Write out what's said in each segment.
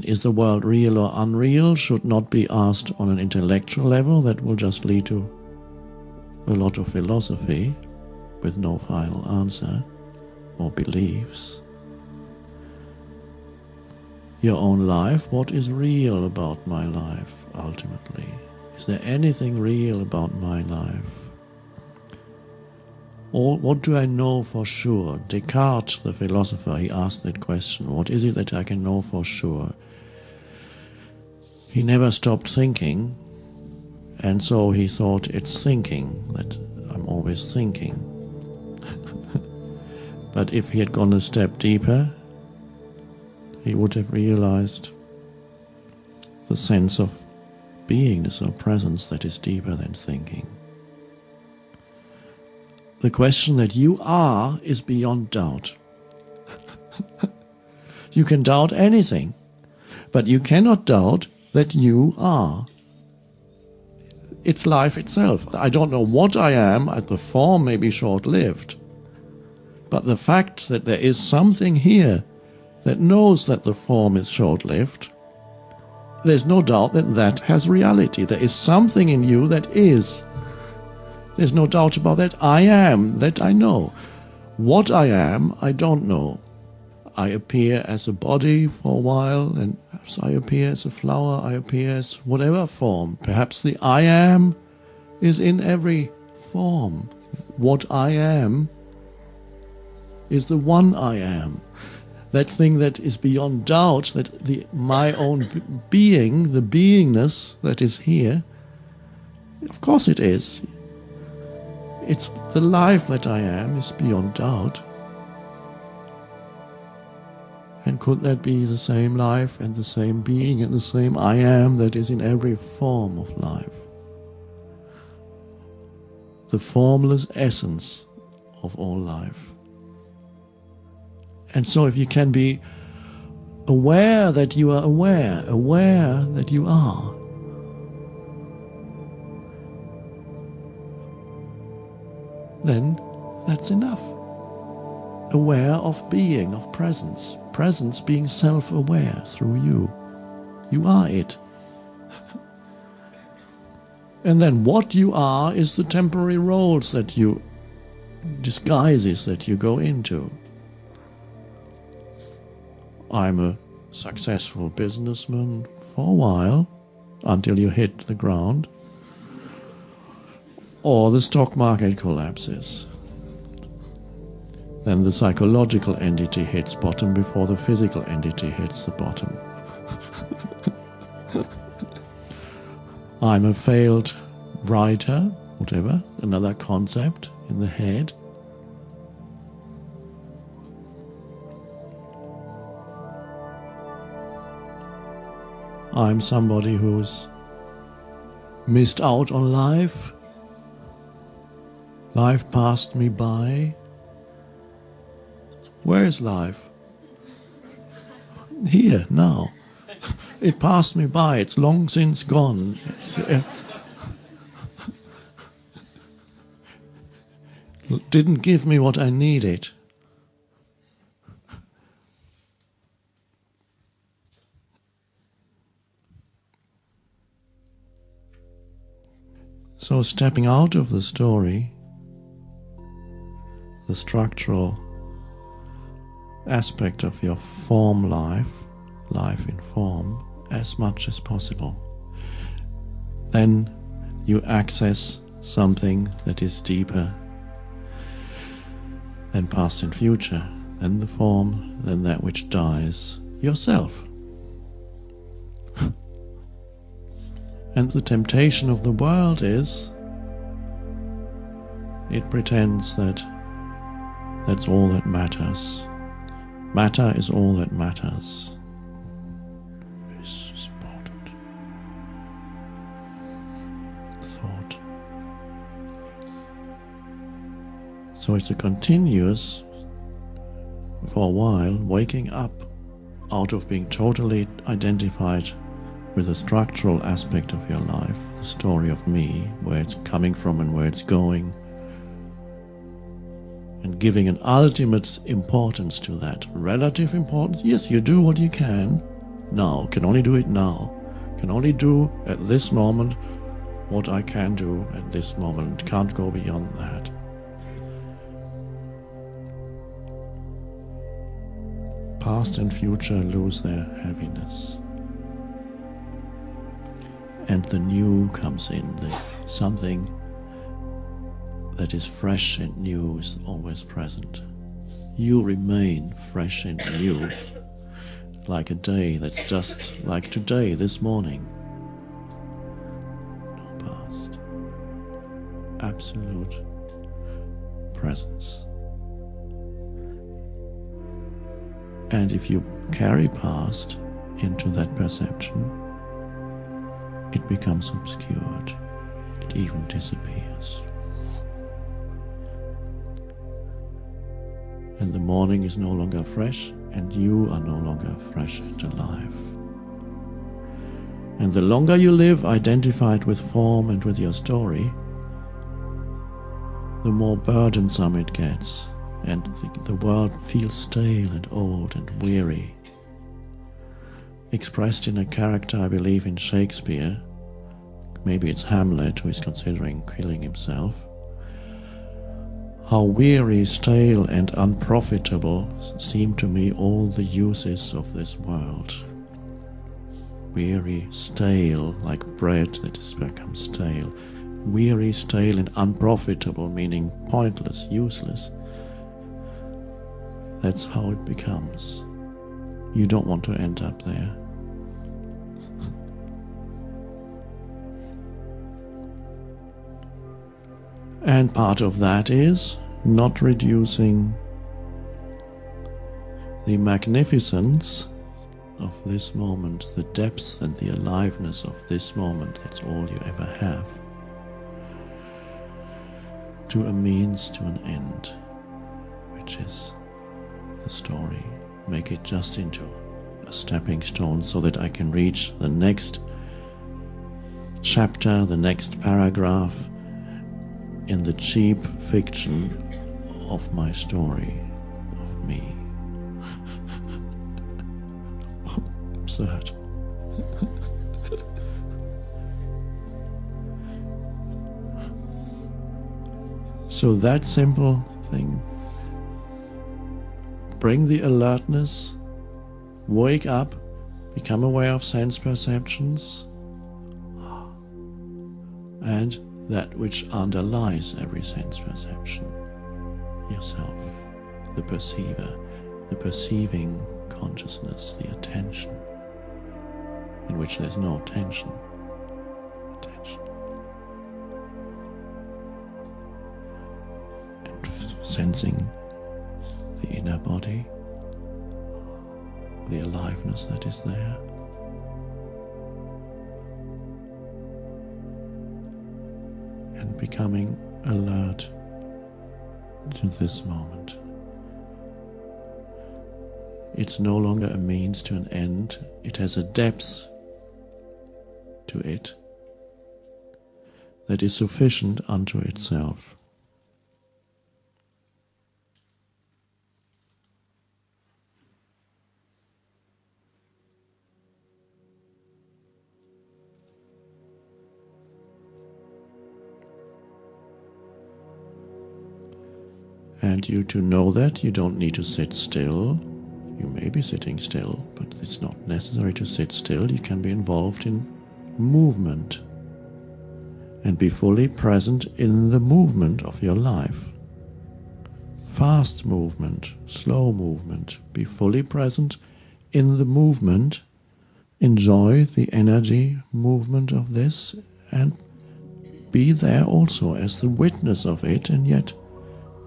Is the world real or unreal should not be asked on an intellectual level. That will just lead to a lot of philosophy with no final answer, or beliefs. Your own life, what is real about my life ultimately? Is there anything real about my life? Or what do I know for sure? Descartes, the philosopher, he asked that question. What is it that I can know for sure? He never stopped thinking, and so he thought it's thinking, that I'm always thinking. But if he had gone a step deeper, he would have realized the sense of beingness or presence that is deeper than thinking. The question that you are is beyond doubt. You can doubt anything, but you cannot doubt that you are. It's life itself. I don't know what I am, the form may be short-lived, but the fact that there is something here that knows that the form is short-lived, there's no doubt that that has reality. There is something in you that is. There's no doubt about that. I am, that I know. What I am, I don't know. I appear as a body for a while, and perhaps I appear as a flower, I appear as whatever form. Perhaps the I am is in every form. What I am is the one I am. That thing that is beyond doubt, that my own being, the beingness that is here, of course it is. It's the life that I am is beyond doubt. And could that be the same life and the same being and the same I am that is in every form of life? The formless essence of all life. And so if you can be aware that you are aware that you are, then that's enough. Aware of being, of presence. Presence being self-aware through you. You are it. And then what you are is the temporary roles that you, disguises that you go into. I'm a successful businessman for a while, until you hit the ground, or the stock market collapses. Then the psychological entity hits bottom before the physical entity hits the bottom. I'm a failed writer, whatever, another concept in the head. I'm somebody who's missed out on life. Life passed me by. Where is life? Here, now. It passed me by, it's long since gone. Didn't give me what I needed. So stepping out of the story, the structural aspect of your form life, life in form, as much as possible, then you access something that is deeper than past and future, than the form, than that which dies, yourself. And the temptation of the world is, it pretends that that's all that matters. Matter is all that matters. This is important. Thought. So it's a continuous, for a while, waking up out of being totally identified with the structural aspect of your life, the story of me, where it's coming from and where it's going, and giving an ultimate importance to that. Relative importance, yes, you do what you can, now, can only do it now, can only do at this moment what I can do at this moment, can't go beyond that. Past and future lose their heaviness. And the new comes in, something that is fresh and new is always present. You remain fresh and new, like a day that's just like today, this morning. No past. Absolute presence. And if you carry past into that perception, it becomes obscured. It even disappears. And the morning is no longer fresh, and you are no longer fresh and alive. And the longer you live identified with form and with your story, the more burdensome it gets, and the world feels stale and old and weary. Expressed in a character, I believe, in Shakespeare, maybe it's Hamlet who is considering killing himself. How weary, stale, and unprofitable seem to me all the uses of this world. Weary, stale, like bread that has become stale. Weary, stale, and unprofitable, meaning pointless, useless. That's how it becomes. You don't want to end up there. And part of that is not reducing the magnificence of this moment, the depth and the aliveness of this moment, that's all you ever have, to a means to an end, which is the story. Make it just into a stepping stone so that I can reach the next chapter, the next paragraph in the cheap fiction of my story, of me. Absurd. So that simple thing. Bring the alertness, wake up, become aware of sense perceptions, and that which underlies every sense perception, yourself, the perceiver, the perceiving consciousness, the attention, in which there's no tension. Attention. And sensing the inner body, the aliveness that is there. And becoming alert to this moment. It's no longer a means to an end. It has a depth to it that is sufficient unto itself. And you to know that, you don't need to sit still. You may be sitting still, but it's not necessary to sit still. You can be involved in movement and be fully present in the movement of your life. Fast movement, slow movement. Be fully present in the movement. Enjoy the energy movement of this and be there also as the witness of it, and yet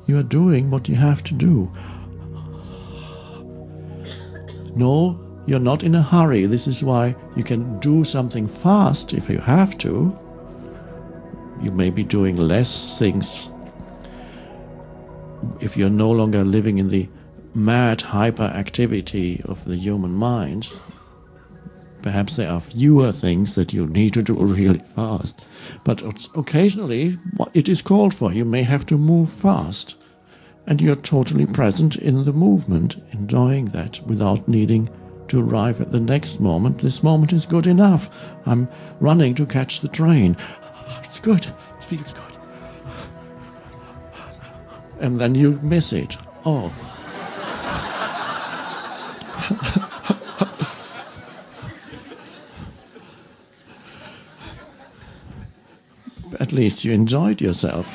you are doing what you have to do. No, you're not in a hurry. This is why you can do something fast if you have to. You may be doing less things if you're no longer living in the mad hyperactivity of the human mind. Perhaps there are fewer things that you need to do really fast, but occasionally it is called for. You may have to move fast, and you're totally present in the movement, enjoying that without needing to arrive at the next moment. This moment is good enough. I'm running to catch the train. It's good. It feels good. And then you miss it. Oh. At least you enjoyed yourself.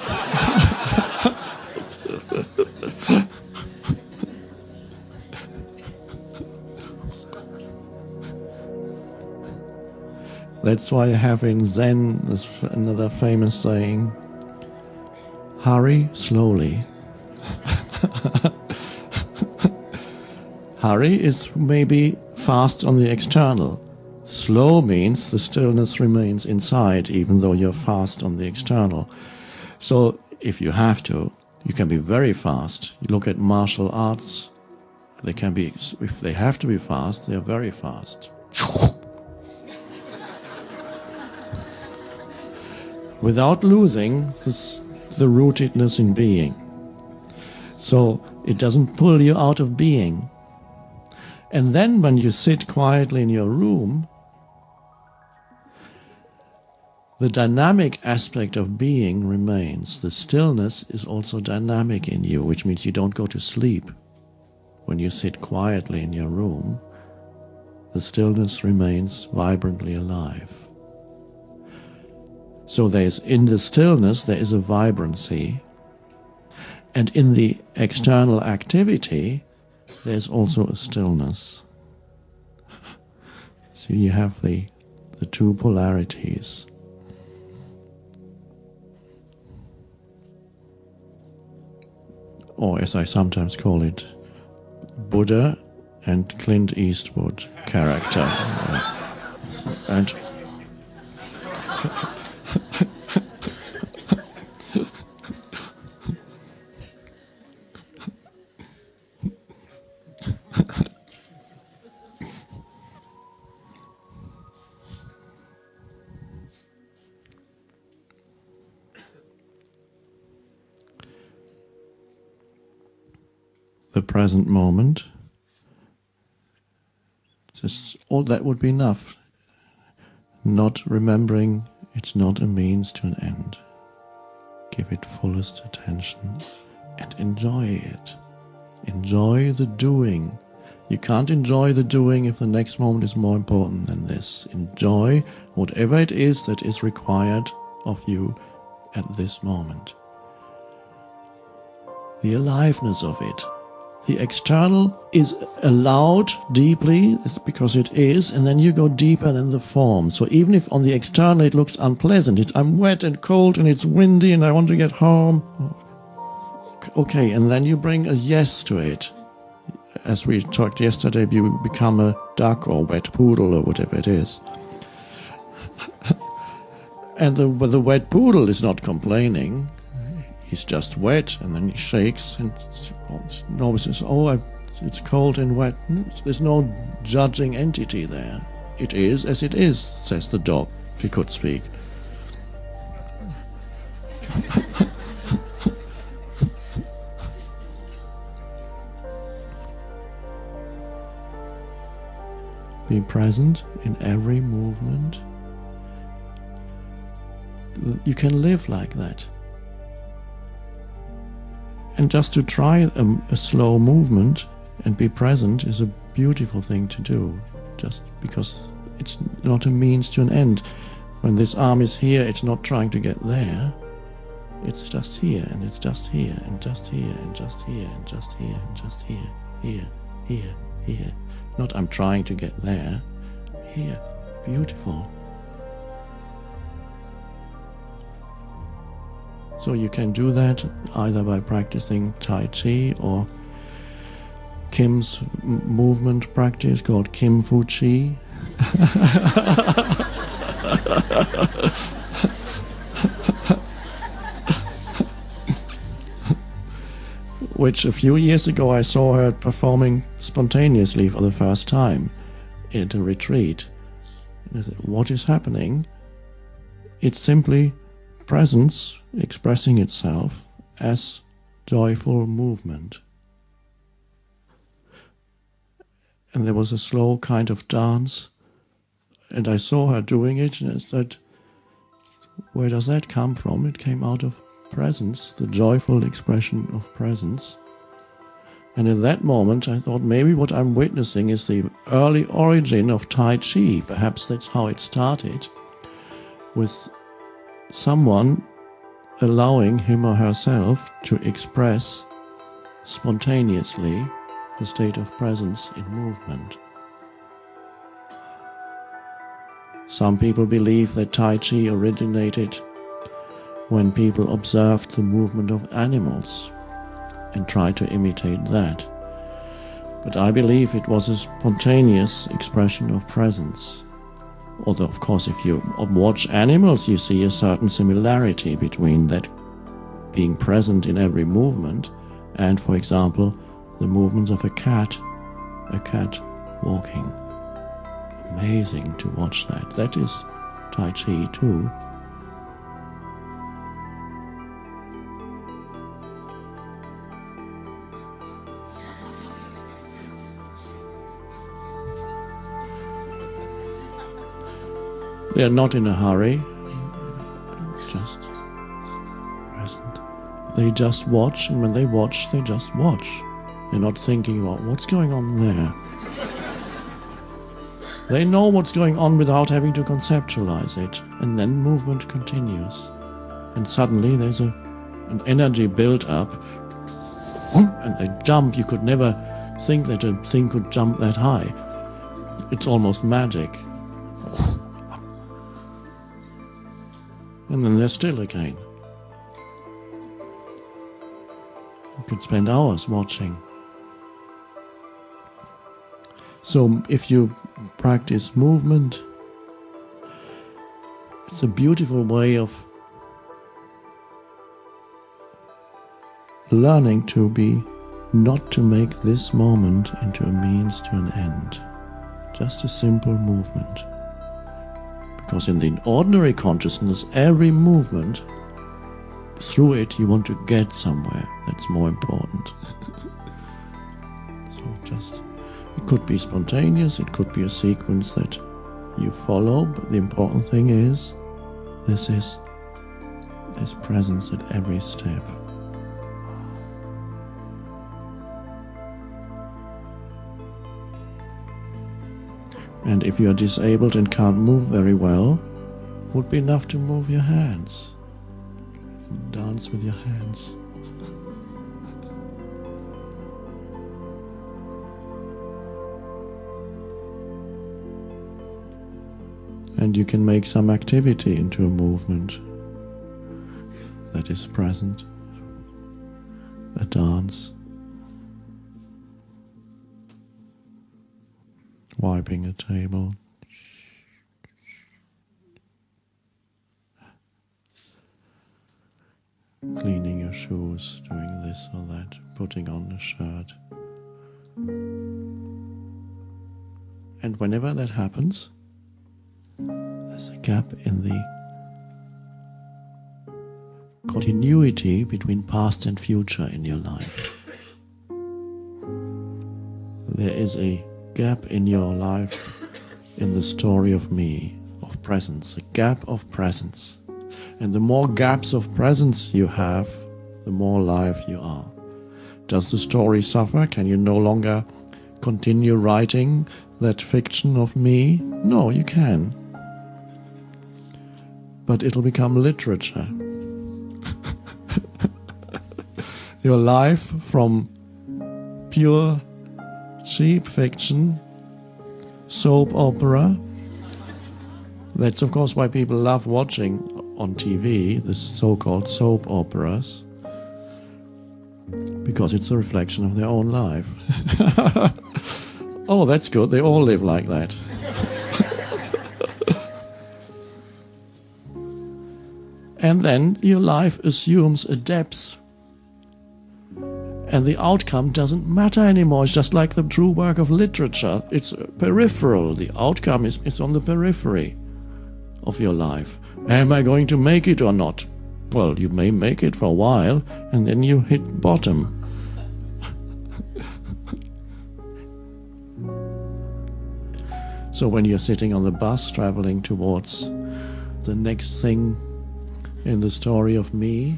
That's why I have in Zen this another famous saying, hurry slowly. Hurry is maybe fast on the external. Slow means the stillness remains inside, even though you're fast on the external. So if you have to, you can be very fast. You look at martial arts, they can be, if they have to be fast, they're very fast. Without losing the rootedness in being. So it doesn't pull you out of being. And then when you sit quietly in your room, the dynamic aspect of being remains. The stillness is also dynamic in you, which means you don't go to sleep. When you sit quietly in your room, the stillness remains vibrantly alive. So in the stillness there is a vibrancy, and in the external activity there's also a stillness. So you have the two polarities. Or as I sometimes call it, Buddha and Clint Eastwood character. And the present moment, just all that would be enough. Not remembering it's not a means to an end. Give it fullest attention and enjoy it. Enjoy the doing. You can't enjoy the doing if the next moment is more important than this. Enjoy whatever it is that is required of you at this moment. The aliveness of it. The external is allowed deeply because it is, and then you go deeper than the form. So even if on the external it looks unpleasant, I'm wet and cold and it's windy and I want to get home. Okay, and then you bring a yes to it. As we talked yesterday, you become a duck or wet poodle or whatever it is. And the wet poodle is not complaining. He's just wet, and then he shakes, and nobody says, oh, it's cold and wet. There's no judging entity there. It is as it is, says the dog, if he could speak. Be present in every movement. You can live like that. And just to try a slow movement and be present is a beautiful thing to do, just because it's not a means to an end. When this arm is here, it's not trying to get there. It's just here, and it's just here, and just here, and just here, and just here, and just here, here. Not I'm trying to get there. Here, beautiful. So you can do that either by practicing Tai Chi or Kim's movement practice called Kim Fu Chi. Which a few years ago I saw her performing spontaneously for the first time at a retreat. And I said, what is happening? It's simply presence expressing itself as joyful movement. and there was a slow kind of dance, and I saw her doing it, and I said, where does that come from? It came out of presence, the joyful expression of presence. And in that moment I thought, maybe what I'm witnessing is the early origin of Tai Chi. Perhaps that's how it started, with someone allowing him or herself to express spontaneously the state of presence in movement. Some people believe that Tai Chi originated when people observed the movement of animals and tried to imitate that. But I believe it was a spontaneous expression of presence. Although, of course, if you watch animals, you see a certain similarity between that being present in every movement and, for example, the movements of a cat walking. Amazing to watch that. That is Tai Chi too. They are not in a hurry, just present. They just watch, and when they watch, they just watch. They're not thinking about what's going on there. They know what's going on without having to conceptualize it, and then movement continues. And suddenly there's an energy built up, and they jump. You could never think that a thing could jump that high. It's almost magic. And then they're still again. You could spend hours watching. So if you practice movement, it's a beautiful way of learning to be, not to make this moment into a means to an end. Just a simple movement. Because in the ordinary consciousness, every movement, through it you want to get somewhere. That's more important. So just, it could be spontaneous, it could be a sequence that you follow, but the important thing is, there's presence at every step. And if you are disabled and can't move very well, it would be enough to move your hands. Dance with your hands. And you can make some activity into a movement that is present. A dance. Wiping a table. Cleaning your shoes, doing this or that, putting on a shirt. And whenever that happens, there's a gap in the continuity between past and future in your life. There is a gap in your life, in the story of me, of presence, a gap of presence. And the more gaps of presence you have, the more alive you are. Does the story suffer? Can you no longer continue writing that fiction of me? No, you can. But it'll become literature. Your life from pure cheap fiction, soap opera. That's of course why people love watching on TV the so-called soap operas, because it's a reflection of their own life. Oh, that's good, they all live like that. And then your life assumes a depth, and the outcome doesn't matter anymore. It's just like the true work of literature. It's peripheral. The outcome is on the periphery of your life. Am I going to make it or not? Well, you may make it for a while, and then you hit bottom. So when you're sitting on the bus traveling towards the next thing in the story of me,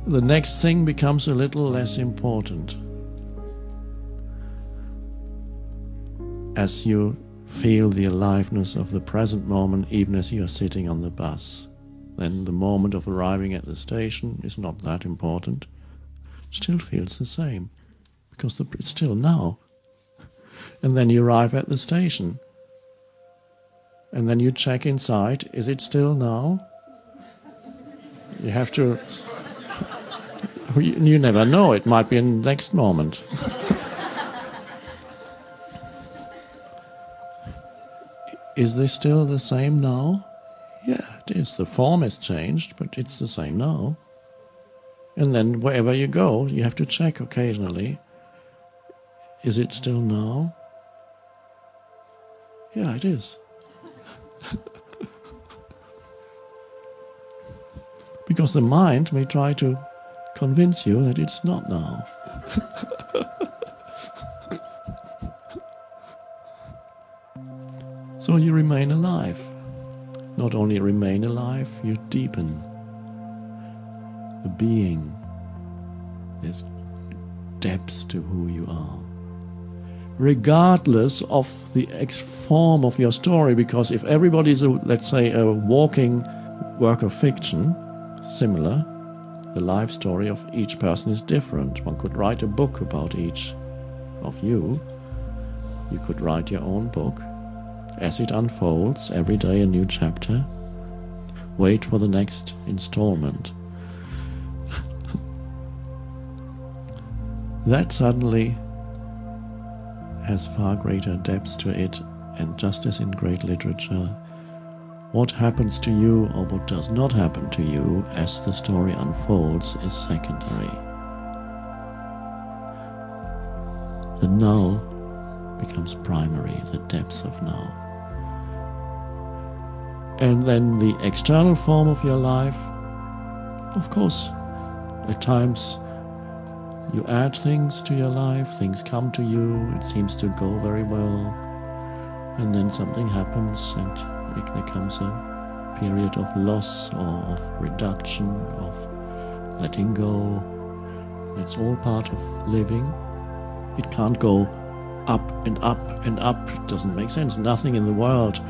the next thing becomes a little less important as you feel the aliveness of the present moment, even as you are sitting on the bus. Then the moment of arriving at the station is not that important. Still feels the same, because it's still now. And then you arrive at the station. And then you check inside, is it still now? You have to... You never know, it might be in the next moment. Is this still the same now? Yeah, it is. The form has changed, but it's the same now. And then wherever you go, you have to check occasionally. Is it still now? Yeah, it is. Because the mind may try to convince you that it's not now. So you remain alive. Not only remain alive, you deepen the being. There's depth to who you are. Regardless of the form of your story, because if everybody is, let's say, a walking work of fiction, similar, the life story of each person is different. One could write a book about each of you. You could write your own book. As it unfolds, every day a new chapter. Wait for the next installment. That suddenly has far greater depth to it, and just as in great literature, what happens to you or what does not happen to you as the story unfolds is secondary. The now becomes primary, the depth of now. And then the external form of your life, of course, at times you add things to your life, things come to you, it seems to go very well, and then something happens and it becomes a period of loss or of reduction, of letting go. That's all part of living. It can't go up and up and up. It doesn't make sense. Nothing in the world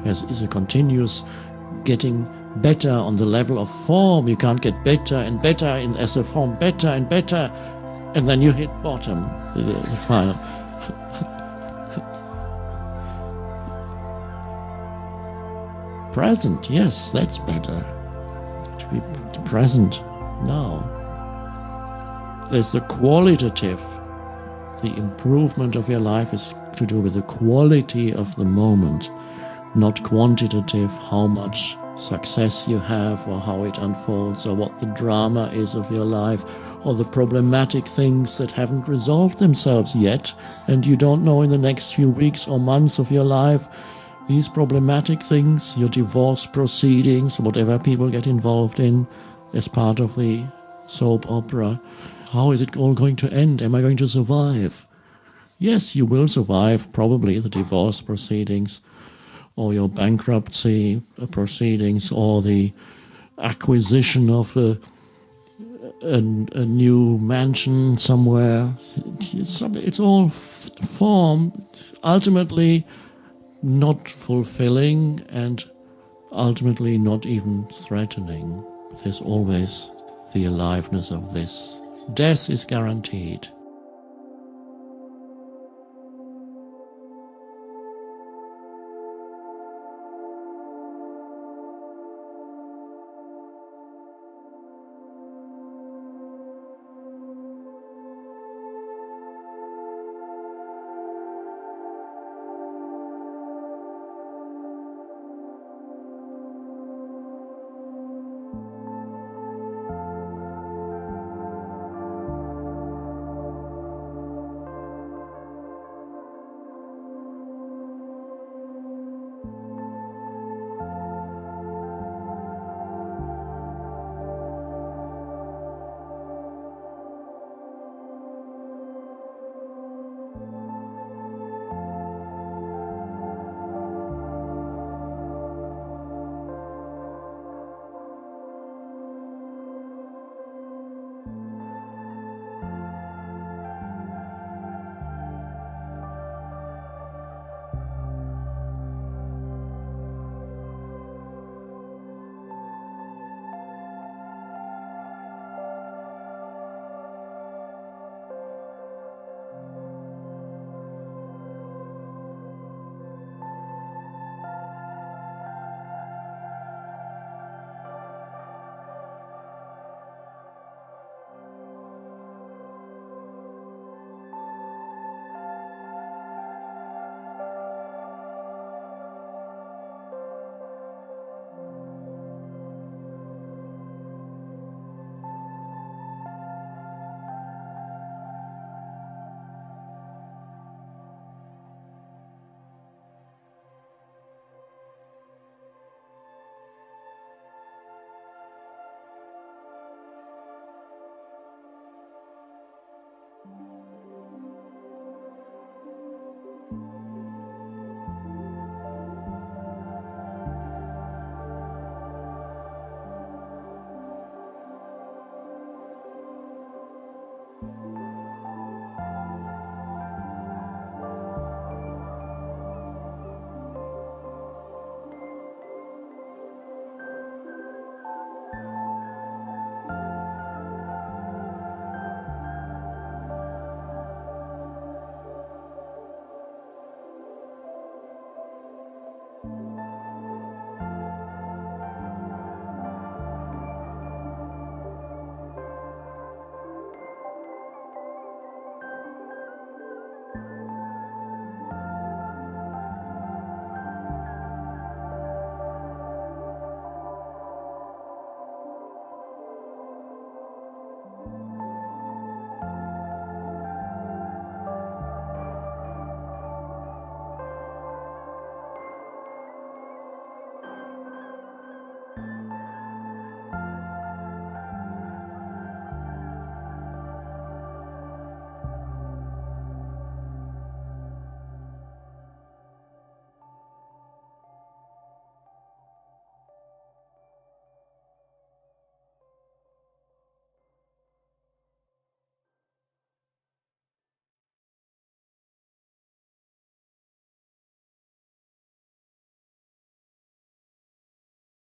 is a continuous getting better on the level of form. You can't get better and better as a form, better and better, and then you hit bottom, the final. Present, yes, that's better. To be present now. There's the qualitative. The improvement of your life is to do with the quality of the moment, not quantitative, how much success you have or how it unfolds or what the drama is of your life or the problematic things that haven't resolved themselves yet and you don't know in the next few weeks or months of your life. These problematic things, your divorce proceedings, whatever people get involved in as part of the soap opera, how is it all going to end? Am I going to survive? Yes, you will survive, probably, the divorce proceedings, or your bankruptcy proceedings, or the acquisition of a new mansion somewhere. It's all form, ultimately not fulfilling and ultimately not even threatening. There's always the aliveness of this. Death is guaranteed.